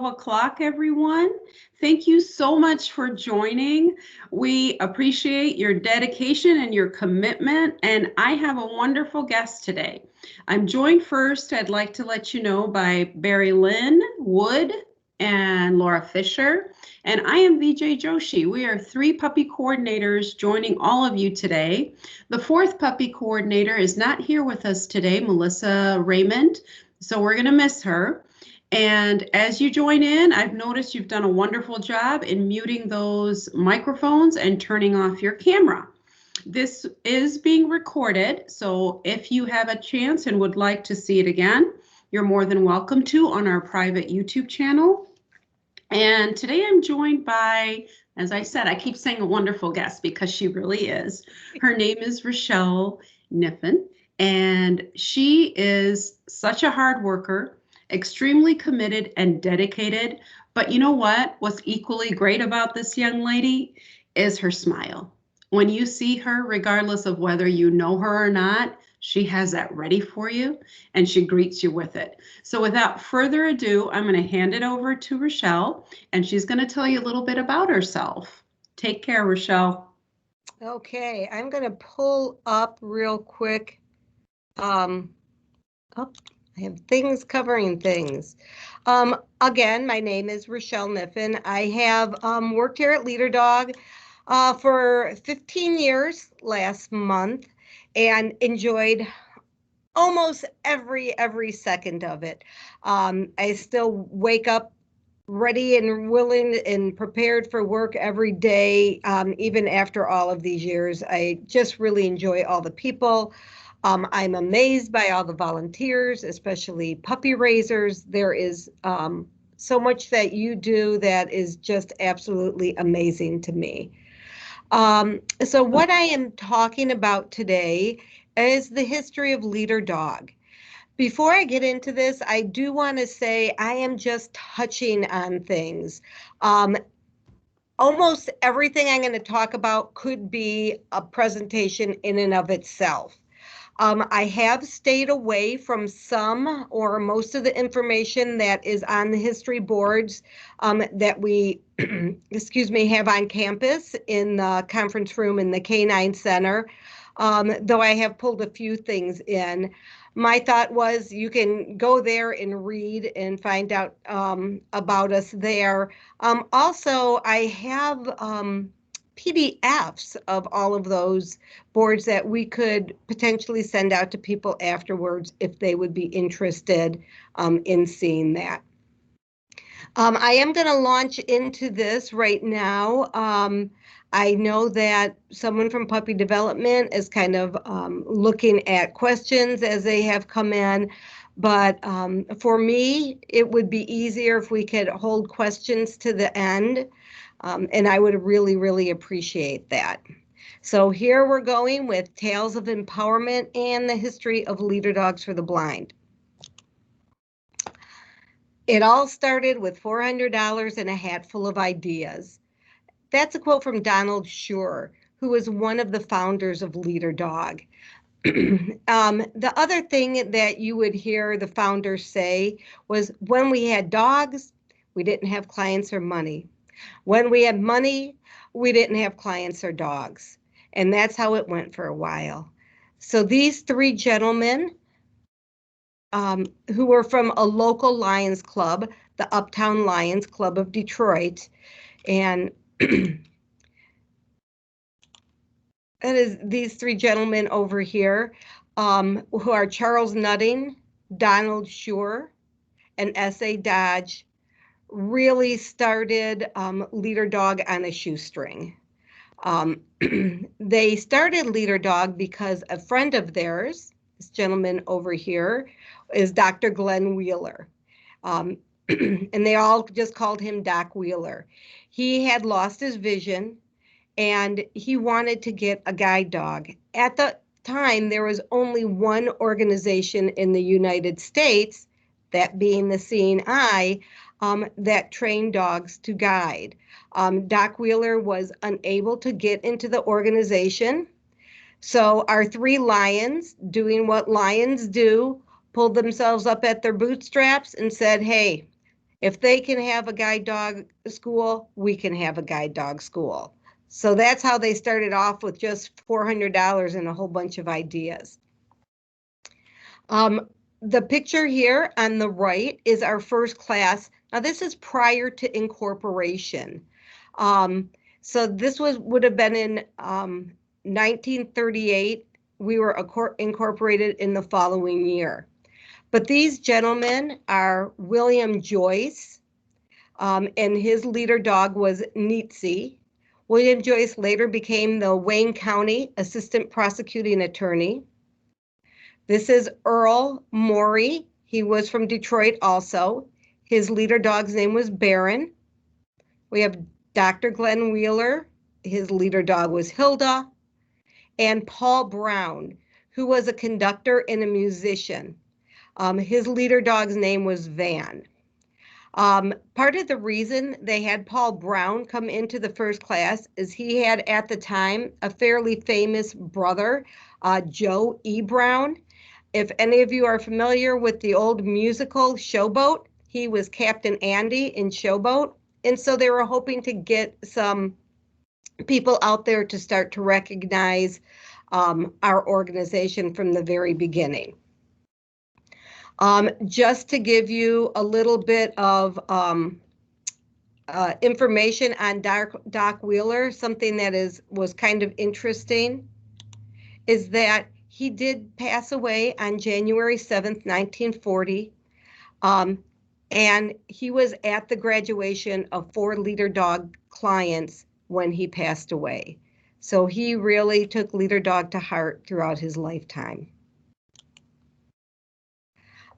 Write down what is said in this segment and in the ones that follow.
o'clock, everyone. Thank you so much for joining. We appreciate your dedication and your commitment, and I have a wonderful guest today. I'm joined first, I'd like to let you know, by Barry Lynn Wood and Laura Fisher, and I am VJ Joshi. We are three puppy coordinators joining all of you today. The fourth puppy coordinator is not here with us today, Melissa Raymond, so we're going to miss her. And as you join in, I've noticed you've done a wonderful job in muting those microphones and turning off your camera. This is being recorded, so if you have a chance and would like to see it again, you're more than welcome to on our private YouTube channel. And today I'm joined by, as I said, I keep saying a wonderful guest because she really is. Her name is Rochelle Niffen, and she is such a hard worker, extremely committed and dedicated. But you know what? What's equally great about this young lady is her smile. When you see her, regardless of whether you know her or not, she has that ready for you and she greets you with it. So without further ado, I'm going to hand it over to Rochelle and she's going to tell you a little bit about herself. Take care, Rochelle. Okay, I'm going to pull up real quick. I have things covering things. Again, my name is Rochelle Niffen. I have worked here at Leader Dog for 15 years last month and enjoyed almost every second of it. I still wake up ready and willing and prepared for work every day, even after all of these years. I just really enjoy all the people. I'm amazed by all the volunteers, especially puppy raisers. There is so much that you do that is just absolutely amazing to me. So what I am talking about today is the history of Leader Dog. Before I get into this, I do want to say I am just touching on things. Almost everything I'm going to talk about could be a presentation in and of itself. I have stayed away from some or most of the information that is on the history boards that we, excuse me, have on campus in the conference room in the K9 Center, though I have pulled a few things in. My thought was you can go there and read and find out about us there. Also, I have PDFs of all of those boards that we could potentially send out to people afterwards if they would be interested in seeing that. I am going to launch into this right now. I know that someone from Puppy Development is kind of looking at questions as they have come in. But for me, it would be easier if we could hold questions to the end. And I would really, really appreciate that. So here we're going with Tales of Empowerment and the History of Leader Dogs for the Blind. It all started with $400 and a hat full of ideas. That's a quote from Donald Schur, who was one of the founders of Leader Dog. The other thing that you would hear the founders say was, when we had dogs, we didn't have clients or money. When we had money, we didn't have clients or dogs. And that's how it went for a while. So these three gentlemen, who were from a local Lions club, the Uptown Lions Club of Detroit, and that is these three gentlemen over here, who are Charles Nutting, Donald Schur, and S.A. Dodge, really started Leader Dog on a shoestring. They started Leader Dog because a friend of theirs, this gentleman over here, is Dr. Glenn Wheeler. And they all just called him Doc Wheeler. He had lost his vision and he wanted to get a guide dog. At the time, there was only one organization in the United States, that being the Seeing Eye, that trained dogs to guide. Doc Wheeler was unable to get into the organization. So our three lions, doing what lions do, pulled themselves up at their bootstraps and said, hey, If they can have a guide dog school, we can have a guide dog school. So that's how they started off with just $400 and a whole bunch of ideas. The picture here on the right is our first class. Now this is prior to incorporation. So this would have been in 1938. We were incorporated in the following year. But these gentlemen are William Joyce, and his leader dog was Nietzsche. William Joyce later became the Wayne County Assistant Prosecuting Attorney. This is Earl Morey. He was from Detroit also. His leader dog's name was Baron. We have Dr. Glenn Wheeler. His leader dog was Hilda. And Paul Brown, who was a conductor and a musician. His leader dog's name was Van. Part of the reason they had Paul Brown come into the first class is he had at the time a fairly famous brother, Joe E. Brown. If any of you are familiar with the old musical Showboat, he was Captain Andy in Showboat. And so they were hoping to get some people out there to start to recognize our organization from the very beginning. Just to give you a little bit of information on Doc Wheeler, something that was kind of interesting is that he did pass away on January 7th, 1940. And he was at the graduation of 4 leader dog clients when he passed away. So he really took leader dog to heart throughout his lifetime.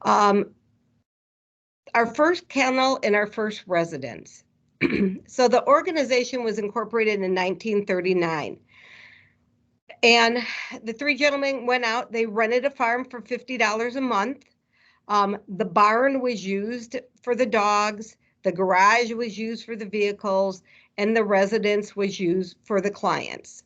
Our first kennel and our first residence. So the organization was incorporated in 1939. And the 3 gentlemen went out, they rented a farm for $50 a month. The barn was used for the dogs, the garage was used for the vehicles, and the residence was used for the clients.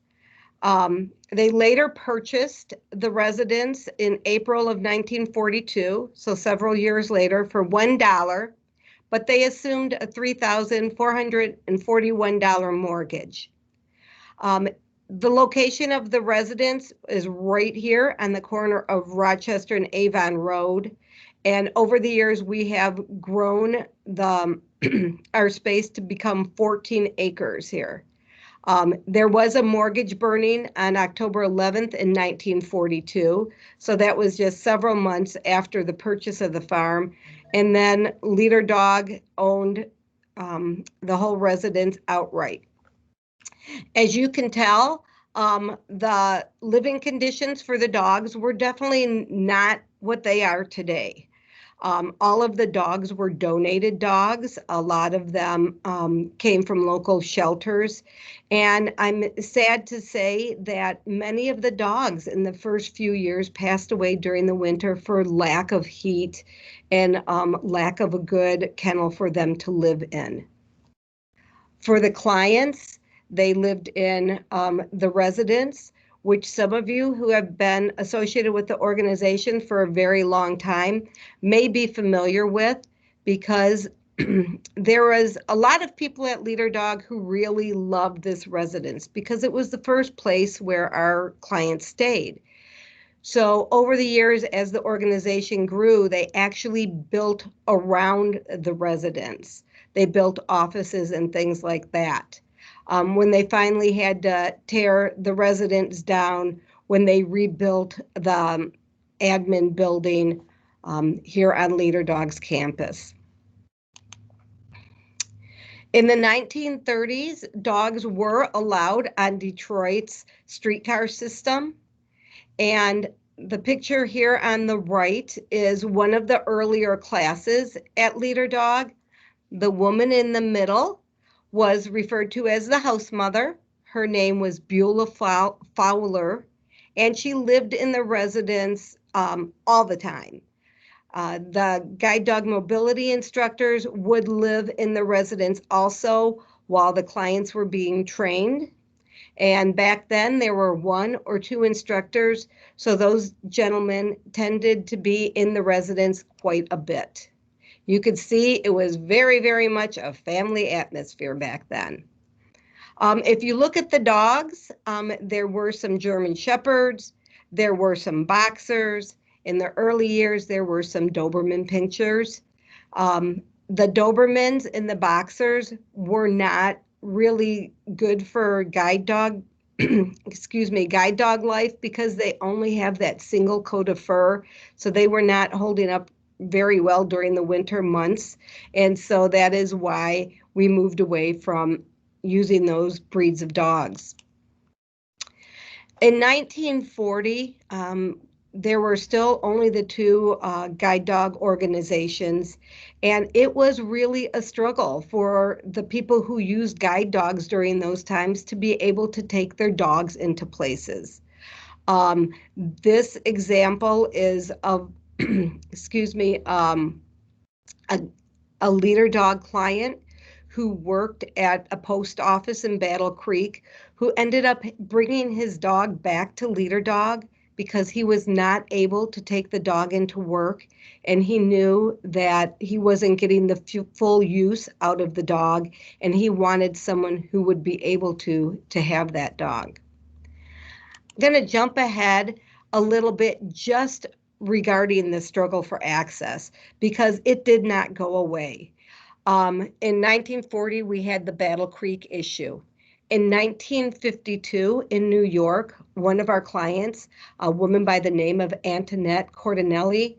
They later purchased the residence in April of 1942, so several years later, for $1, but they assumed a $3,441 mortgage. The location of the residence is right here on the corner of Rochester and Avon Road. And over the years, we have grown our space to become 14 acres here. There was a mortgage burning on October 11th in 1942. So that was just several months after the purchase of the farm. And then Leader Dog owned the whole residence outright. As you can tell, the living conditions for the dogs were definitely not what they are today. All of the dogs were donated dogs. A lot of them came from local shelters. And I'm sad to say that many of the dogs in the first few years passed away during the winter for lack of heat and lack of a good kennel for them to live in. For the clients, they lived in the residence, which some of you who have been associated with the organization for a very long time may be familiar with, because there was a lot of people at Leader Dog who really loved this residence because it was the first place where our clients stayed. So over the years, as the organization grew, they actually built around the residence. They built offices and things like that. When they finally had to tear the residence down, when they rebuilt the admin building here on Leader Dog's campus. In the 1930s, dogs were allowed on Detroit's streetcar system. And the picture here on the right is one of the earlier classes at Leader Dog. The woman in the middle was referred to as the house mother. Her name was Beulah Fowler, and she lived in the residence all the time. The guide dog mobility instructors would live in the residence also while the clients were being trained. And back then there were 1 or 2 instructors, so those gentlemen tended to be in the residence quite a bit. You could see it was very, very much a family atmosphere back then. If you look at the dogs, there were some German Shepherds, there were some Boxers. In the early years, there were some Doberman Pinschers. The Dobermans and the Boxers were not really good for guide dog, guide dog life, because they only have that single coat of fur. So they were not holding up very well during the winter months. And so that is why we moved away from using those breeds of dogs. In 1940, there were still only the two guide dog organizations, and it was really a struggle for the people who used guide dogs during those times to be able to take their dogs into places. This example is of, excuse me, a leader dog client who worked at a post office in Battle Creek, who ended up bringing his dog back to Leader Dog because he was not able to take the dog into work, and he knew that he wasn't getting the full use out of the dog, and he wanted someone who would be able to have that dog. I'm going to jump ahead a little bit just regarding the struggle for access, because it did not go away. In 1940, we had the Battle Creek issue. In 1952, in New York, one of our clients, a woman by the name of Antoinette Cordonelli,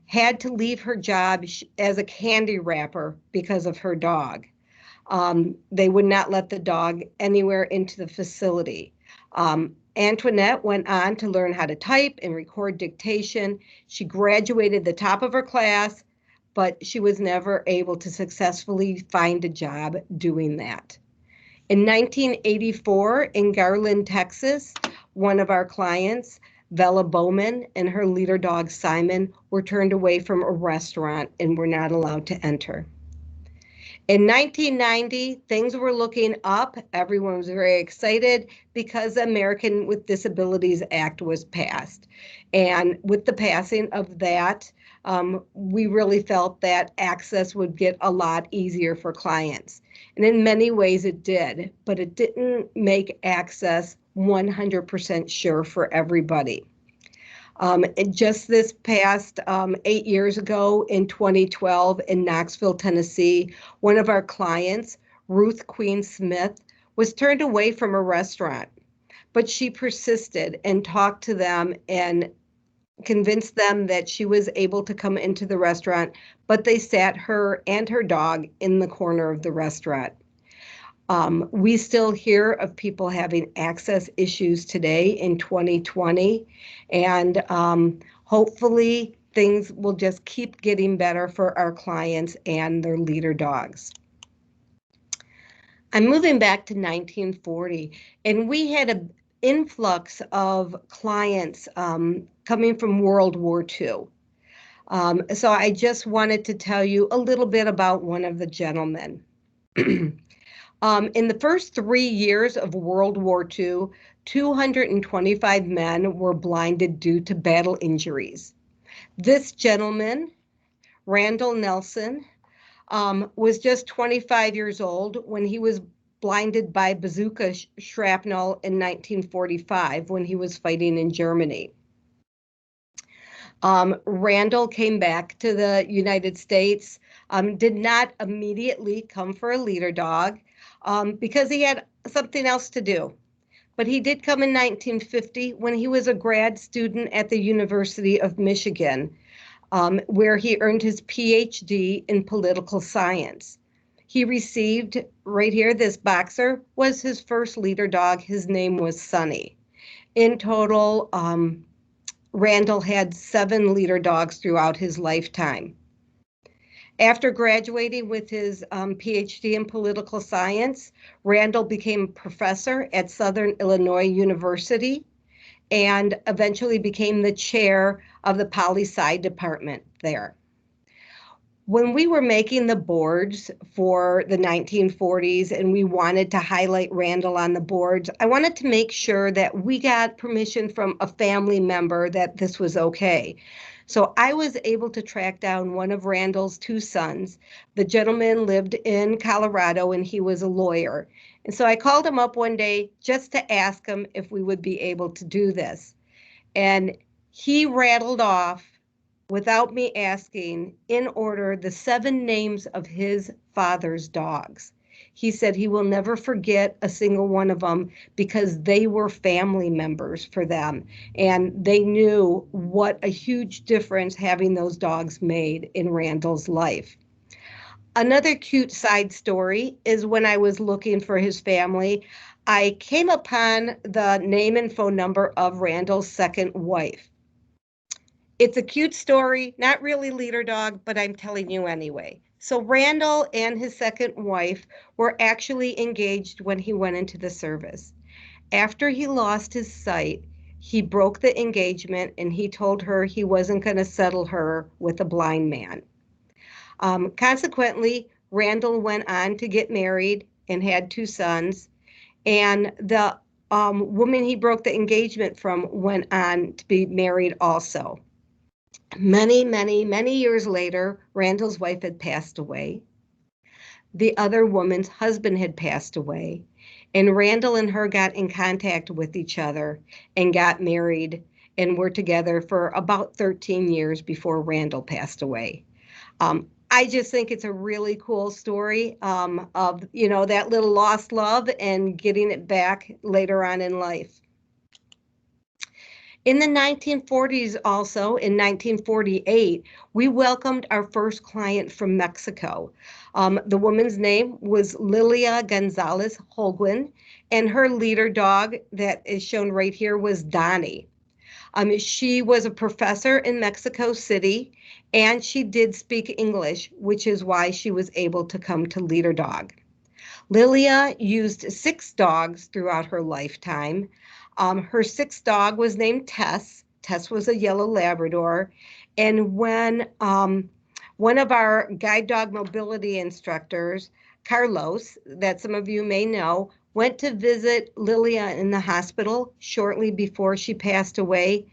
had to leave her job as a candy wrapper because of her dog. They would not let the dog anywhere into the facility. Antoinette went on to learn how to type and record dictation. She graduated the top of her class, but she was never able to successfully find a job doing that. In 1984, in Garland, Texas, one of our clients, Vella Bowman, and her leader dog, Simon, were turned away from a restaurant and were not allowed to enter. In 1990, things were looking up. Everyone was very excited because the American with Disabilities Act was passed. And with the passing of that, we really felt that access would get a lot easier for clients. And in many ways it did, but it didn't make access 100% sure for everybody. Just this past 8 years ago in 2012 in Knoxville, Tennessee, one of our clients, Ruth Queen Smith, was turned away from a restaurant, but she persisted and talked to them and convinced them that she was able to come into the restaurant, but they sat her and her dog in the corner of the restaurant. We still hear of people having access issues today in 2020, and hopefully things will just keep getting better for our clients and their leader dogs. I'm moving back to 1940, and we had an influx of clients coming from World War II. So I just wanted to tell you a little bit about one of the gentlemen. In the first 3 years of World War II, 225 men were blinded due to battle injuries. This gentleman, Randall Nelson, was just 25 years old when he was blinded by bazooka shrapnel in 1945 when he was fighting in Germany. Randall came back to the United States, did not immediately come for a leader dog because he had something else to do. But he did come in 1950 when he was a grad student at the University of Michigan, where he earned his PhD in political science. He received, right here, this boxer was his first leader dog. His name was Sonny. In total, Randall had 7 leader dogs throughout his lifetime. After graduating with his PhD in political science, Randall became a professor at Southern Illinois University and eventually became the chair of the poli-sci department there. When we were making the boards for the 1940s and we wanted to highlight Randall on the boards, I wanted to make sure that we got permission from a family member that this was okay. So I was able to track down one of Randall's two sons. The gentleman lived in Colorado and he was a lawyer. And so I called him up one day just to ask him if we would be able to do this. And he rattled off, without me asking, in order, the 7 names of his father's dogs. He said he will never forget a single one of them because they were family members for them. And they knew what a huge difference having those dogs made in Randall's life. Another cute side story is when I was looking for his family, I came upon the name and phone number of Randall's second wife. It's a cute story, not really leader dog, but I'm telling you anyway. So Randall and his second wife were actually engaged when he went into the service. After he lost his sight, he broke the engagement and he told her he wasn't going to settle her with a blind man. Consequently, Randall went on to get married and had 2 sons. And the woman he broke the engagement from went on to be married also. Many, many, many years later, Randall's wife had passed away. The other woman's husband had passed away. And Randall and her got in contact with each other and got married and were together for about 13 years before Randall passed away. I just think it's a really cool story of, that little lost love and getting it back later on in life. In the 1940s also, in 1948, we welcomed our first client from Mexico. The woman's name was Lilia Gonzalez Holguin, and her leader dog that is shown right here was Donnie. She was a professor in Mexico City, and she did speak English, which is why she was able to come to Leader Dog. Lilia used 6 dogs throughout her lifetime. Her 6th dog was named Tess. Tess was a yellow Labrador. And when one of our guide dog mobility instructors, Carlos, that some of you may know, went to visit Lilia in the hospital shortly before she passed away,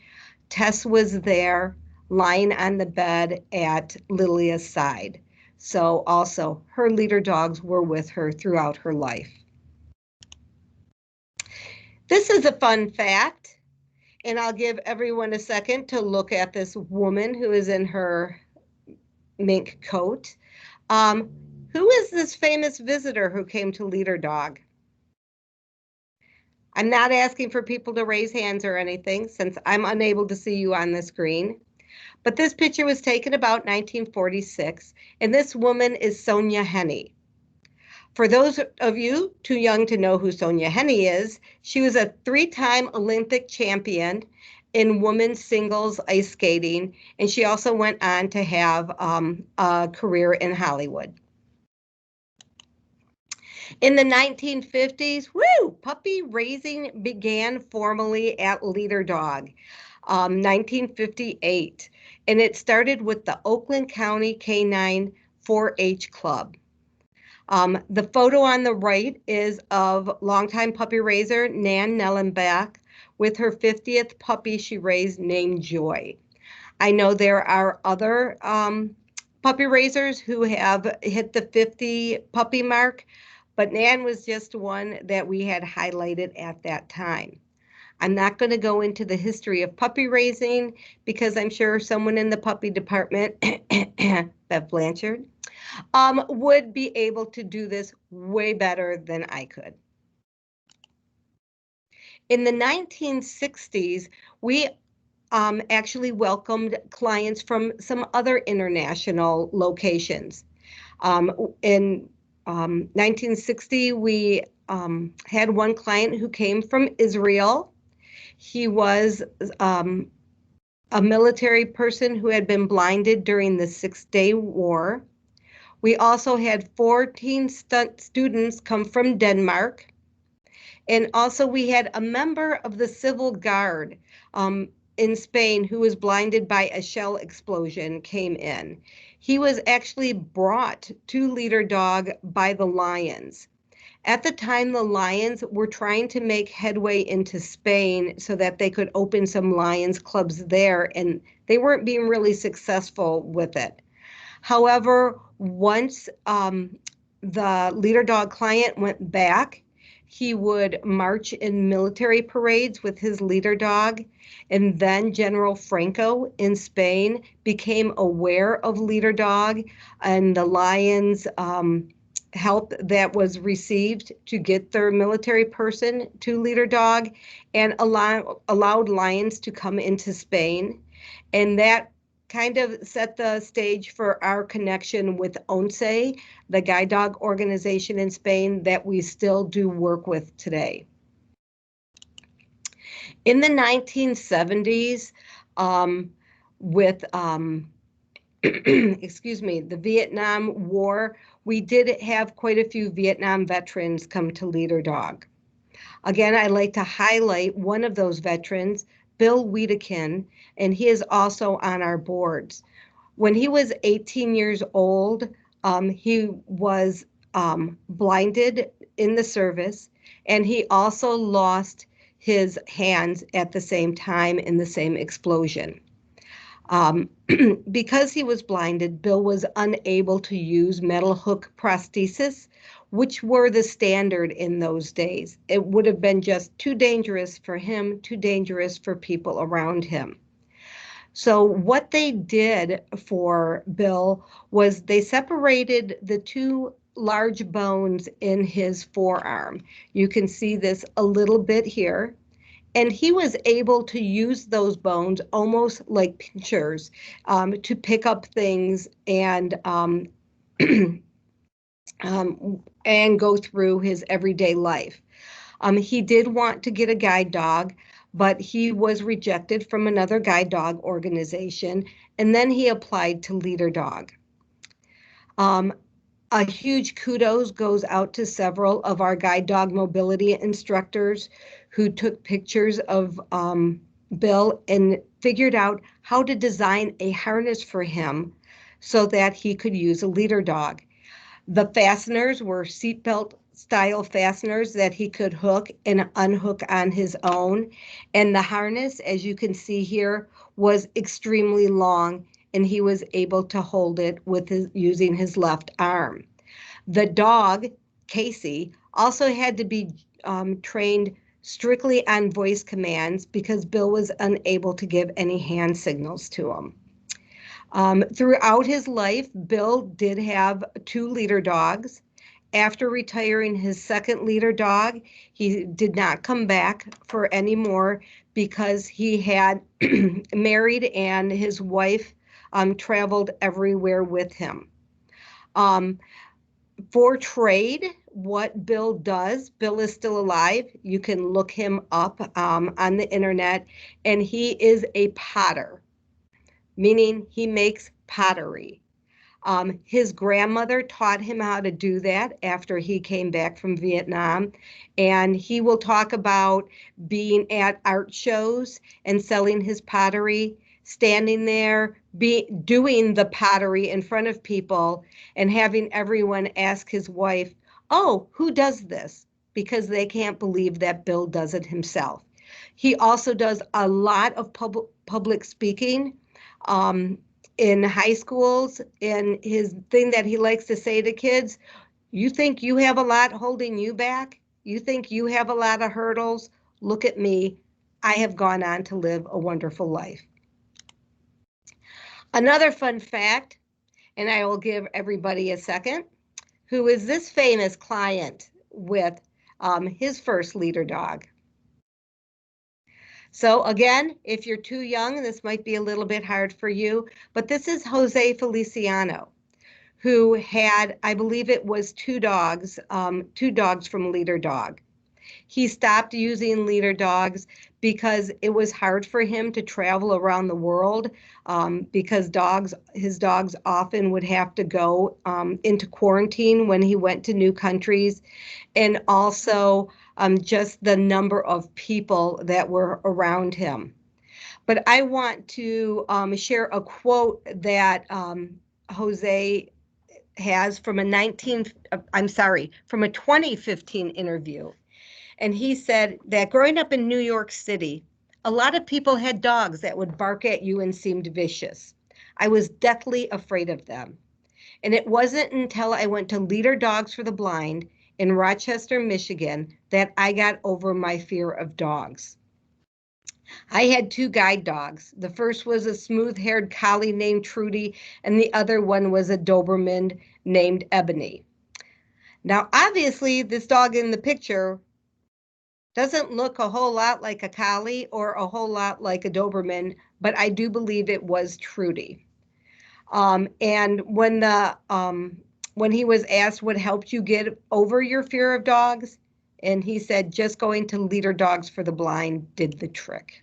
Tess was there lying on the bed at Lilia's side. So also her leader dogs were with her throughout her life. This is a fun fact, and I'll give everyone a second to look at this woman who is in her mink coat. Who is this famous visitor who came to Leader Dog? I'm not asking for people to raise hands or anything since I'm unable to see you on the screen. But this picture was taken about 1946, and this woman is Sonja Henie. For those of you too young to know who Sonja Henie is, she was a 3-time Olympic champion in women's singles ice skating, and she also went on to have a career in Hollywood. In the 1950s, puppy raising began formally at Leader Dog, 1958, and it started with the Oakland County Canine 4-H Club. The photo on the right is of longtime puppy raiser Nan Nellenbach with her 50th puppy she raised named Joy. I know there are other puppy raisers who have hit the 50 puppy mark, but Nan was just one that we had highlighted at that time. I'm not going to go into the history of puppy raising because I'm sure someone in the puppy department, Bev Blanchard, would be able to do this way better than I could. In the 1960s, we actually welcomed clients from some other international locations. In 1960, we had one client who came from Israel. He was a military person who had been blinded during the 6-Day War. We also had 14 students come from Denmark. And also we had a member of the Civil Guard in Spain who was blinded by a shell explosion came in. He was actually brought to Leader Dog by the Lions. At the time, the Lions were trying to make headway into Spain so that they could open some Lions clubs there, and they weren't being really successful with it. However, once the leader dog client went back, he would march in military parades with his leader dog. And then General Franco in Spain became aware of leader dog and the Lions' help that was received to get their military person to leader dog, and allowed Lions to come into Spain. And that kind of set the stage for our connection with ONCE, the guide dog organization in Spain that we still do work with today. In the 1970s, with excuse me, the Vietnam War, we did have quite a few Vietnam veterans come to Leader Dog. Again, I'd like to highlight one of those veterans, Bill Wiedekind, and he is also on our boards. When he was 18 years old, he was blinded in the service, and he also lost his hands at the same time in the same explosion. Because he was blinded, Bill was unable to use metal hook prosthesis, which were the standard in those days. It would have been just too dangerous for him, too dangerous for people around him. So what they did for Bill was they separated the two large bones in his forearm. You can see this a little bit here. And he was able to use those bones almost like pinchers to pick up things and go through his everyday life. He did want to get a guide dog, but he was rejected from another guide dog organization, and then he applied to Leader Dog. A huge kudos goes out to several of our guide dog mobility instructors who took pictures of Bill and figured out how to design a harness for him so that he could use a leader dog. The fasteners were seatbelt style fasteners that he could hook and unhook on his own. And the harness, as you can see here, was extremely long, and he was able to hold it with using his left arm. The dog, Casey, also had to be trained strictly on voice commands because Bill was unable to give any hand signals to him. Throughout his life, Bill did have 2 leader dogs. After retiring his second leader dog, he did not come back for any more because he had married and his wife traveled everywhere with him. For trade, what Bill does, Bill is still alive. You can look him up on the internet, and he is a potter, meaning he makes pottery. His grandmother taught him how to do that after he came back from Vietnam, and he will talk about being at art shows and selling his pottery, standing there, doing the pottery in front of people and having everyone ask his wife, "Oh, who does this?" because they can't believe that Bill does it himself. He also does a lot of public speaking in high schools, and his thing that he likes to say to kids, "You think you have a lot holding you back? You think you have a lot of hurdles? Look at me. I have gone on to live a wonderful life." Another fun fact, and I will give everybody a second, who is this famous client with his first leader dog? So again, if you're too young, this might be a little bit hard for you, but this is Jose Feliciano, who had, I believe it was 2 dogs from Leader Dog. He stopped using leader dogs because it was hard for him to travel around the world because his dogs often would have to go into quarantine when he went to new countries, and also just the number of people that were around him. But I want to share a quote that Jose has from a 2015 interview. And he said that growing up in New York City, a lot of people had dogs that would bark at you and seemed vicious. I was deathly afraid of them. And it wasn't until I went to Leader Dogs for the Blind in Rochester, Michigan, that I got over my fear of dogs. I had 2 guide dogs. The first was a smooth-haired collie named Trudy, and the other one was a Doberman named Ebony. Now, obviously, this dog in the picture doesn't look a whole lot like a collie or a whole lot like a Doberman, but I do believe it was Trudy. And when he was asked what helped you get over your fear of dogs, and he said just going to Leader Dogs for the Blind did the trick.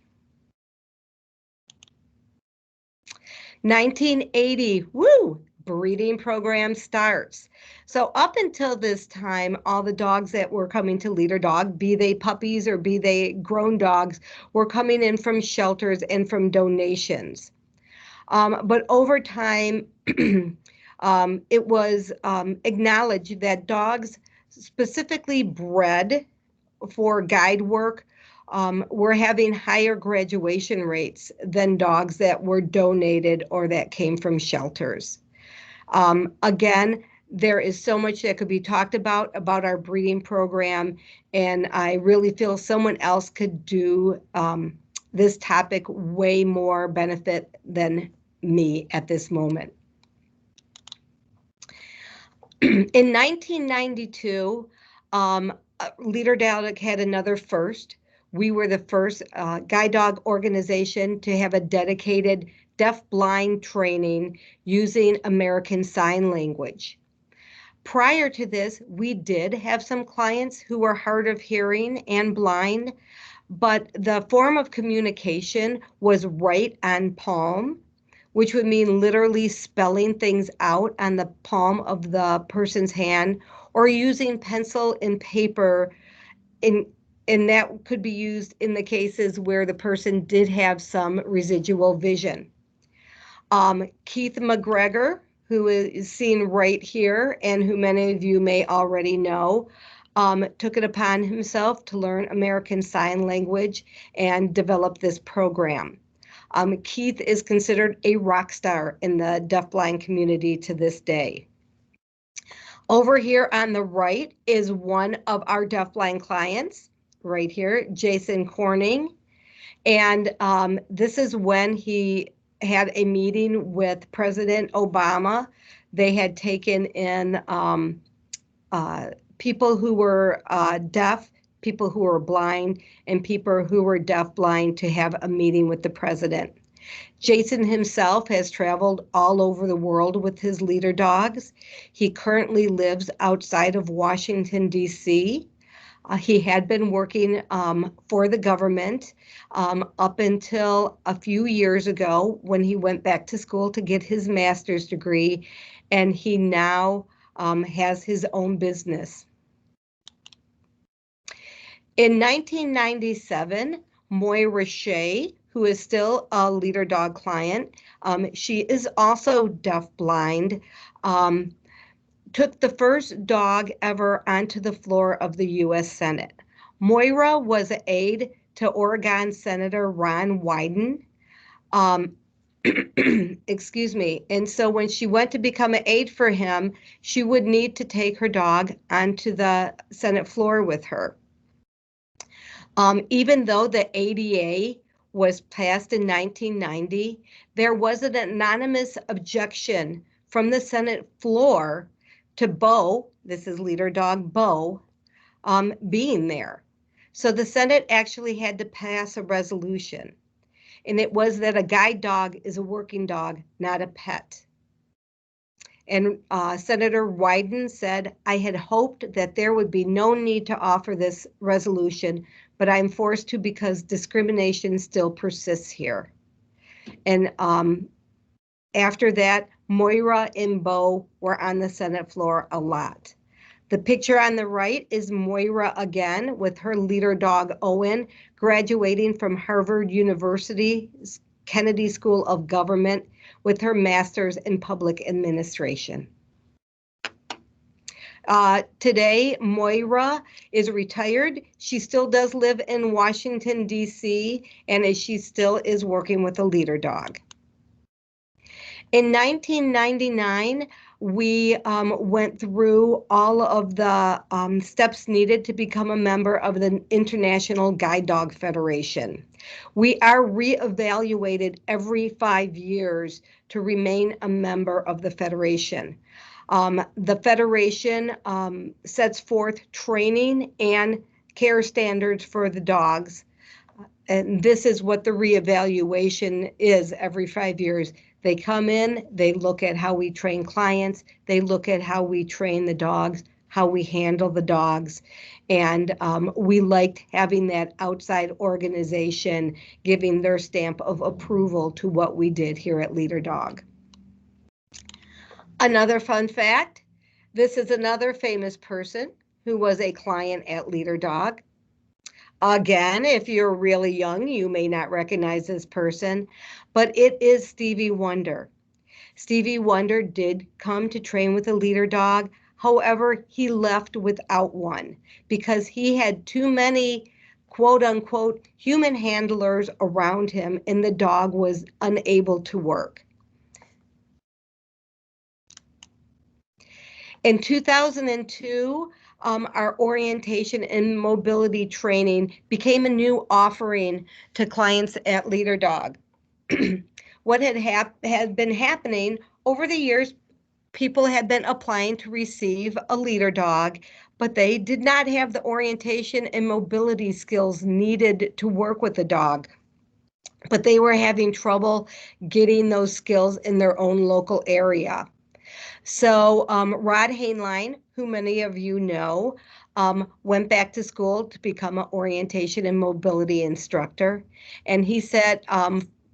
1980, woo, breeding program starts. So up until this time, all the dogs that were coming to Leader Dog, be they puppies or be they grown dogs, were coming in from shelters and from donations. But over time, it was acknowledged that dogs specifically bred for guide work were having higher graduation rates than dogs that were donated or that came from shelters. Again, there is so much that could be talked about our breeding program, and I really feel someone else could do this topic way more benefit than me at this moment. In 1992, Leader Dog had another first. We were the first guide dog organization to have a dedicated deaf-blind training using American Sign Language. Prior to this, we did have some clients who were hard of hearing and blind, but the form of communication was right on palm, which would mean literally spelling things out on the palm of the person's hand or using pencil and paper, and that could be used in the cases where the person did have some residual vision. Keith McGregor, who is seen right here and who many of you may already know, took it upon himself to learn American Sign Language and develop this program. Keith is considered a rock star in the deafblind community to this day. Over here on the right is one of our deafblind clients, right here, Jason Corning. And this is when he had a meeting with President Obama. They had taken in people who were deaf, people who were blind, and people who were deafblind to have a meeting with the president. Jason himself has traveled all over the world with his Leader Dogs. He currently lives outside of Washington, D.C. He had been working for the government up until a few years ago when he went back to school to get his master's degree, and he now has his own business. In 1997, Moira Shea, who is still a Leader Dog client, she is also deafblind, took the first dog ever onto the floor of the U.S. Senate. Moira was an aide to Oregon Senator Ron Wyden. Excuse me. And so when she went to become an aide for him, she would need to take her dog onto the Senate floor with her. Even though the ADA was passed in 1990, there was an anonymous objection from the Senate floor to Bo, this is Leader Dog Bo, being there. So the Senate actually had to pass a resolution, and it was that a guide dog is a working dog, not a pet. And Senator Wyden said, I had hoped that there would be no need to offer this resolution, but I'm forced to because discrimination still persists here. And after that, Moira and Bo were on the Senate floor a lot. The picture on the right is Moira again with her Leader Dog Owen, graduating from Harvard University's Kennedy School of Government with her master's in public administration. Today, Moira is retired. She still does live in Washington, D.C., and she still is working with a leader dog. In 1999, we went through all of the steps needed to become a member of the International Guide Dog Federation. We are reevaluated every 5 years to remain a member of the Federation. The Federation sets forth training and care standards for the dogs. And this is what the reevaluation is every 5 years. They come in, they look at how we train clients, they look at how we train the dogs, how we handle the dogs. And we liked having that outside organization giving their stamp of approval to what we did here at Leader Dog. Another fun fact, this is another famous person who was a client at Leader Dog. Again, if you're really young, you may not recognize this person, but it is Stevie Wonder. Stevie Wonder did come to train with a leader dog. However, he left without one because he had too many quote unquote human handlers around him and the dog was unable to work. In 2002, our orientation and mobility training became a new offering to clients at Leader Dog. What had been happening over the years, people had been applying to receive a leader dog, but they did not have the orientation and mobility skills needed to work with the dog. But they were having trouble getting those skills in their own local area. So Rod Hainline, who many of you know, went back to school to become an orientation and mobility instructor. And he set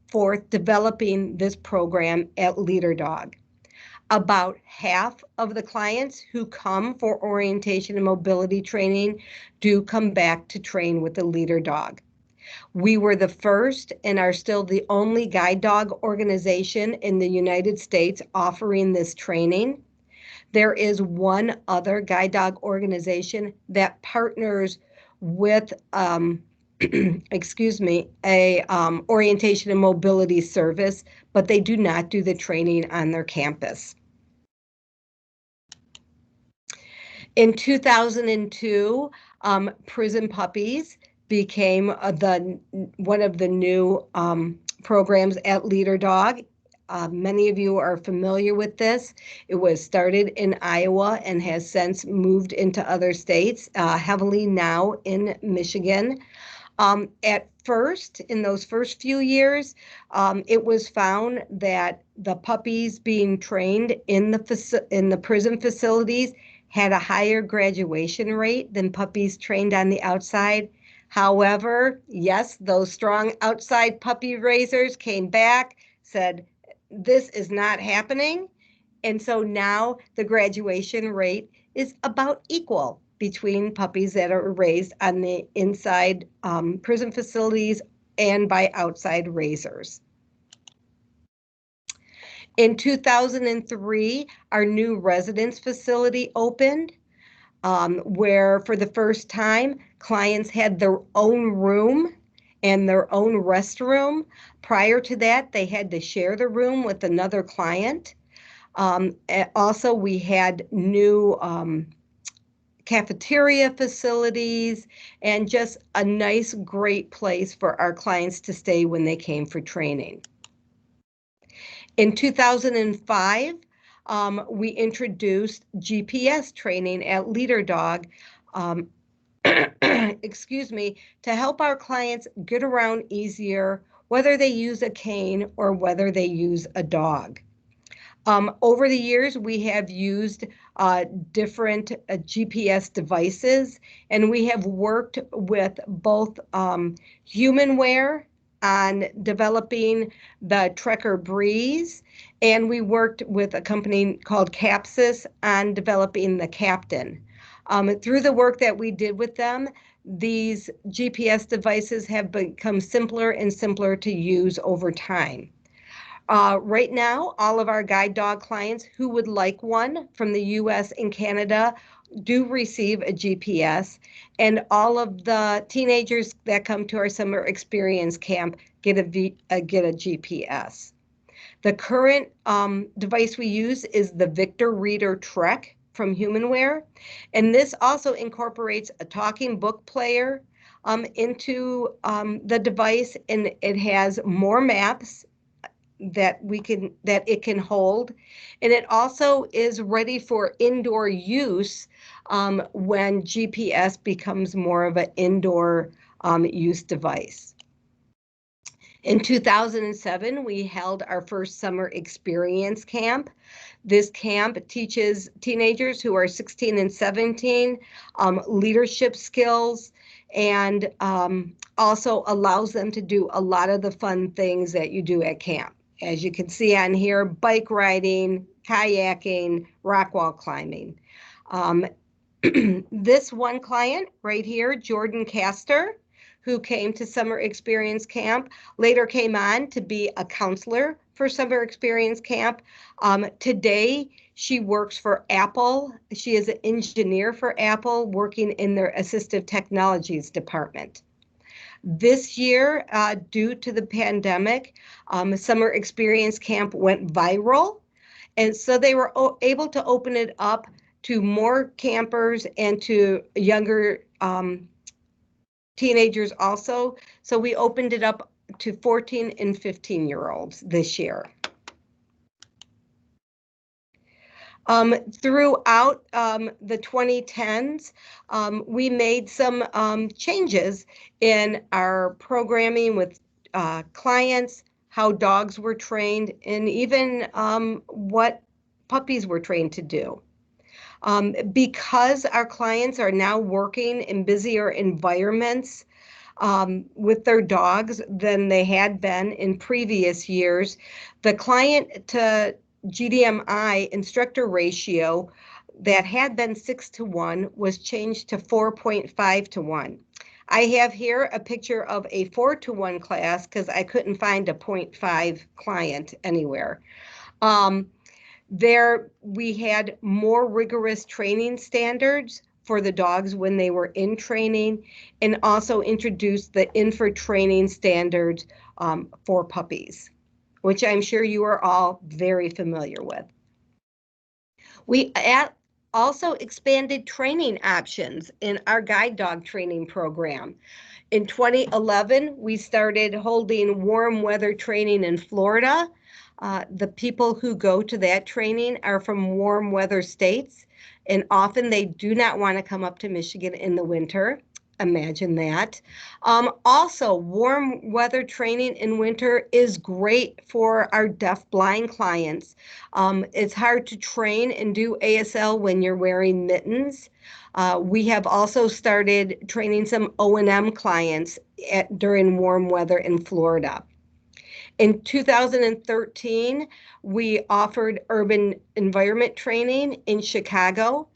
forth developing this program at Leader Dog. About half of the clients who come for orientation and mobility training do come back to train with the Leader Dog. We were the first and are still the only guide dog organization in the United States offering this training. There is one other guide dog organization that partners with excuse me, a orientation and mobility service, but they do not do the training on their campus. In 2002, Prison Puppies became one of the new programs at Leader Dog. Many of you are familiar with this. It was started in Iowa and has since moved into other states, heavily now in Michigan. At first, in those first few years, it was found that the puppies being trained in the prison facilities had a higher graduation rate than puppies trained on the outside. However, yes, those strong outside puppy raisers came back, said, this is not happening. And so now the graduation rate is about equal between puppies that are raised on the inside prison facilities and by outside raisers. In 2003, our new residence facility opened, where for the first time, clients had their own room and their own restroom. Prior to that, they had to share the room with another client. Also, we had new cafeteria facilities and just a nice, great place for our clients to stay when they came for training. In 2005, we introduced GPS training at Leader Dog, excuse me, to help our clients get around easier, whether they use a cane or whether they use a dog. Over the years, we have used different GPS devices, and we have worked with both Humanware on developing the Trekker Breeze, and we worked with a company called Capsys on developing the Captain. Through the work that we did with them, these GPS devices have become simpler and simpler to use over time. Right now, all of our guide dog clients who would like one from the US and Canada do receive a GPS, and all of the teenagers that come to our summer experience camp get a GPS. The current device we use is the Victor Reader Trek from Humanware, and this also incorporates a talking book player into the device, and it has more maps that it can hold, and it also is ready for indoor use when GPS becomes more of an indoor use device. In 2007, we held our first summer experience camp. This camp teaches teenagers who are 16 and 17 leadership skills, and also allows them to do a lot of the fun things that you do at camp. As you can see on here, bike riding, kayaking, rock wall climbing. This one client right here, Jordan Castor, who came to Summer Experience Camp, later came on to be a counselor for Summer Experience Camp. Today, she works for Apple. She is an engineer for Apple, working in their assistive technologies department. This year, due to the pandemic, Summer Experience Camp went viral, and so they were able to open it up to more campers and to younger teenagers also. So we opened it up to 14 and 15-year-olds this year. Throughout the 2010s, we made some changes in our programming with clients, how dogs were trained, and even what puppies were trained to do. Because our clients are now working in busier environments with their dogs than they had been in previous years, the client to GDMI instructor ratio that had been 6-to-1 was changed to 4.5-to-1. I have here a picture of a 4-to-1 class because I couldn't find a 0.5 client anywhere. There we had more rigorous training standards for the dogs when they were in training, and also introduced the INFR training standards for puppies, which I'm sure you are all very familiar with. We also expanded training options in our guide dog training program. In 2011, we started holding warm weather training in Florida. The people who go to that training are from warm weather states, and often they do not want to come up to Michigan in the winter. Imagine that. Also, warm weather training in winter is great for our deaf-blind clients. It's hard to train and do ASL when you're wearing mittens. We have also started training some O&M clients during warm weather in Florida. In 2013, we offered urban environment training in Chicago.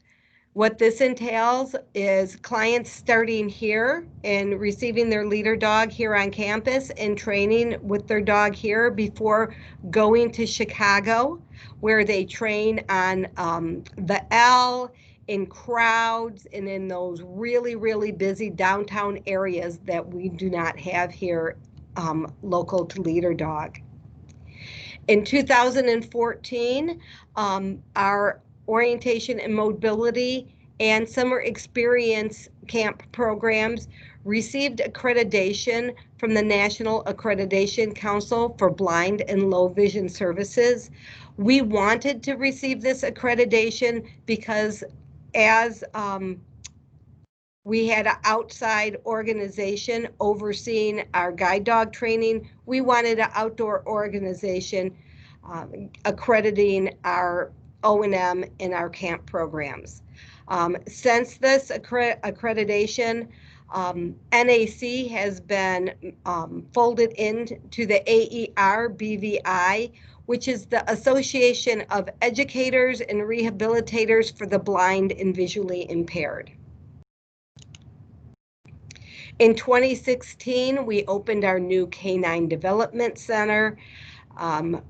What this entails is clients starting here and receiving their leader dog here on campus and training with their dog here before going to Chicago, where they train on the L, in crowds, and in those really, really busy downtown areas that we do not have here local to leader dog. In 2014, our orientation and mobility and summer experience camp programs received accreditation from the National Accreditation Council for Blind and Low Vision Services. We wanted to receive this accreditation because as we had an outside organization overseeing our guide dog training, we wanted an outdoor organization accrediting our O&M in our camp programs. Since this accreditation, NAC has been folded into the AER BVI, which is the Association of Educators and Rehabilitators for the Blind and Visually Impaired. In 2016, we opened our new Canine Development Center,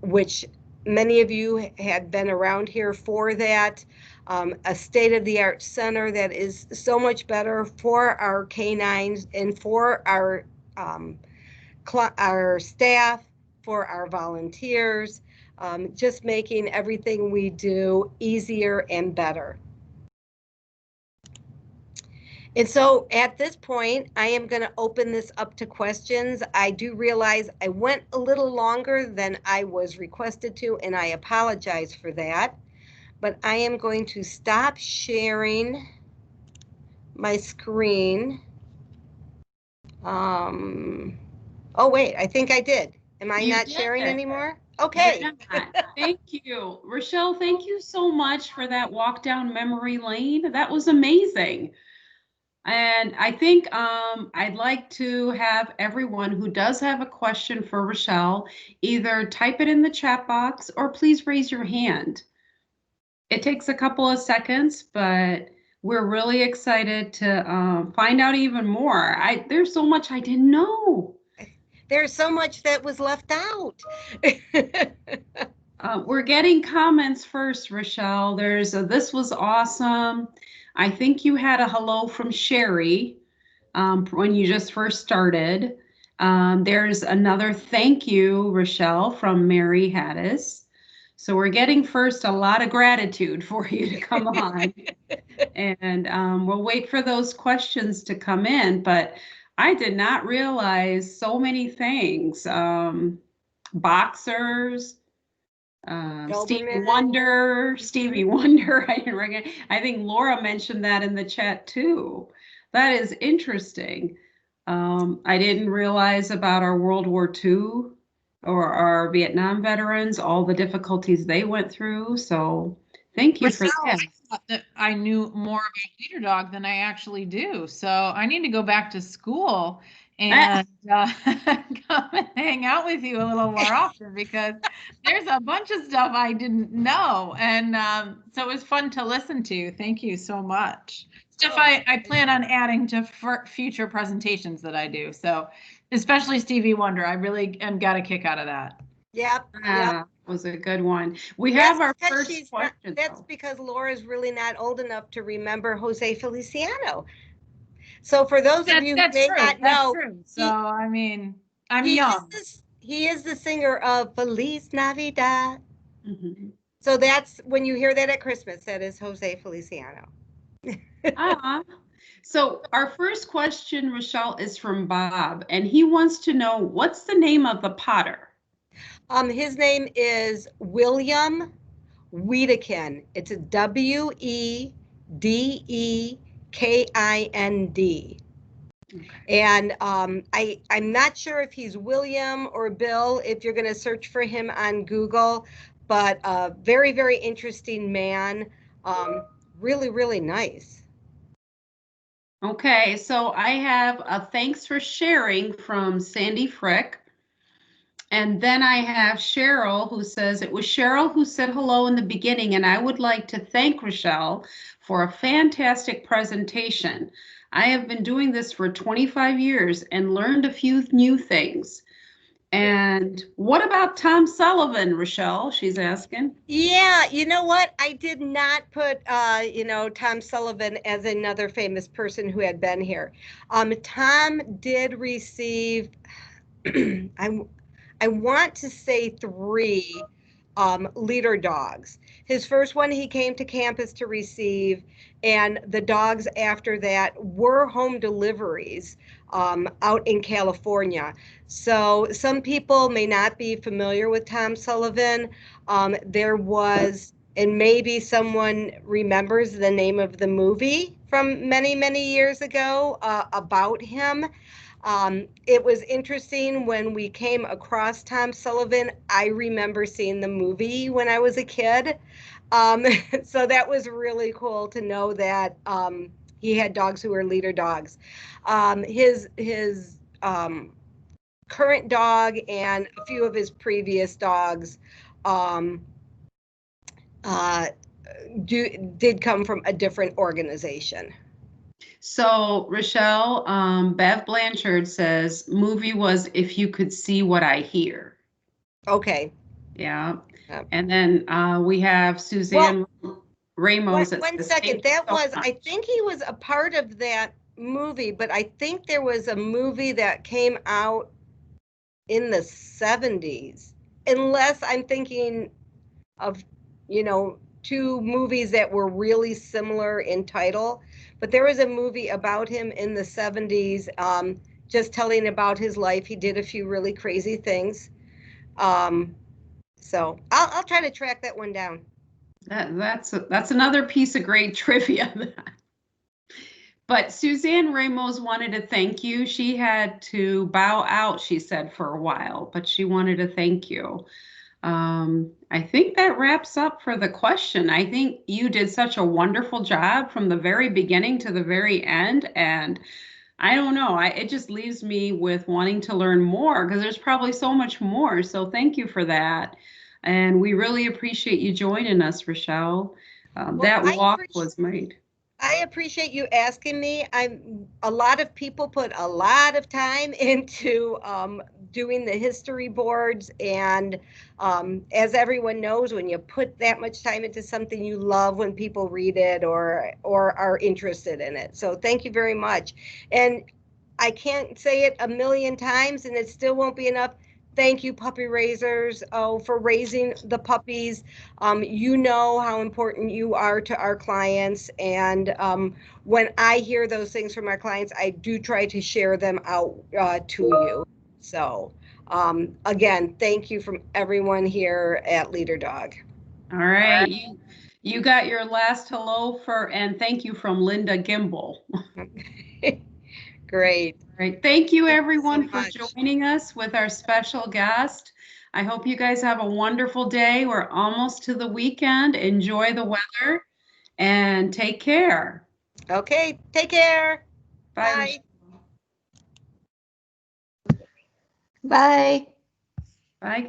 which many of you had been around here for that. a state-of-the-art center that is so much better for our canines and for our staff, for our volunteers, just making everything we do easier and better. And so at this point, I am going to open this up to questions. I do realize I went a little longer than I was requested to, and I apologize for that. But I am going to stop sharing my screen. Oh, wait, I think I did. Am I not sharing anymore? Okay. Thank you. Rochelle, thank you so much for that walk down memory lane. That was amazing. And I think I'd like to have everyone who does have a question for Rochelle either type it in the chat box or please raise your hand. It takes a couple of seconds, but we're really excited to find out even more. There's so much I didn't know. There's so much that was left out. We're getting comments first, Rochelle. There's a, this was awesome. I think you had a hello from Sherry when you just first started. There's another thank you, Rochelle, from Mary Haddis. So we're getting first a lot of gratitude for you to come on. And we'll wait for those questions to come in. But I did not realize so many things. Boxers. Stevie Wonder, I didn't recognize. I think Laura mentioned that in the chat too. That is interesting. I didn't realize about our World War II or our Vietnam veterans, all the difficulties they went through. So thank you for that. I thought that I knew more about Leader Dog than I actually do. So I need to go back to school and come and hang out with you a little more often because there's a bunch of stuff I didn't know. And so it was fun to listen to. Thank you so much. Stuff I plan on adding to future presentations that I do. So especially Stevie Wonder, I really got a kick out of that. Yep. Was a good one. We have our first question. That's because Laura's really not old enough to remember Jose Feliciano. So for those of you who may not know, so I mean, I'm young. He is the singer of Feliz Navidad. So that's when you hear that at Christmas, that is Jose Feliciano. So our first question, Rochelle, is from Bob, and he wants to know what's the name of the potter? His name is William Wedekind. It's a Wedekind. Okay. And I'm not sure if he's William or Bill, if you're going to search for him on Google, but a very, very interesting man. Really, really nice. Okay, so I have a thanks for sharing from Sandy Frick. And then I have Cheryl who says, it was Cheryl who said hello in the beginning, and I would like to thank Rochelle for a fantastic presentation. I have been doing this for 25 years and learned a few new things. And what about Tom Sullivan, Rochelle? She's asking. Yeah, you know what? I did not put, Tom Sullivan as another famous person who had been here. Tom did receive, I want to say 3 leader dogs. His first one he came to campus to receive, and the dogs after that were home deliveries out in California. So some people may not be familiar with Tom Sullivan. There was, and maybe someone remembers the name of the movie from many, many years ago about him. It was interesting when we came across Tom Sullivan. I remember seeing the movie when I was a kid. So that was really cool to know that he had dogs who were leader dogs. His current dog and a few of his previous dogs did come from a different organization. So Rochelle, Bev Blanchard says, movie was If You Could See What I Hear. Okay. Yeah. And then we have Suzanne. Well, Ramos. that One says, second, "Thank you that so was, much." I think he was a part of that movie, but I think there was a movie that came out in the 70s, unless I'm thinking of, two movies that were really similar in title. But there was a movie about him in the 70s, just telling about his life. He did a few really crazy things. So I'll try to track that one down. That's another piece of great trivia. But Suzanne Ramos wanted to thank you. She had to bow out, she said, for a while, but she wanted to thank you. I think that wraps up for the question. I think you did such a wonderful job from the very beginning to the very end. And I don't know, it just leaves me with wanting to learn more because there's probably so much more. So thank you for that. And we really appreciate you joining us, Rochelle. Well, That walk was made. I appreciate you asking me. A lot of people put a lot of time into doing the history boards, and as everyone knows, when you put that much time into something, you love when people read it or are interested in it. So thank you very much. And I can't say it a million times, and it still won't be enough. Thank you, puppy raisers, for raising the puppies. You know how important you are to our clients. And when I hear those things from our clients, I do try to share them out to you. So again, thank you from everyone here at Leader Dog. All right. You got your last hello and thank you from Linda Gimbel. Great. All right. Thank you, Thank you everyone, so for joining us with our special guest. I hope you guys have a wonderful day. We're almost to the weekend. Enjoy the weather and take care. Okay. Take care. Bye. Bye. Bye, guys.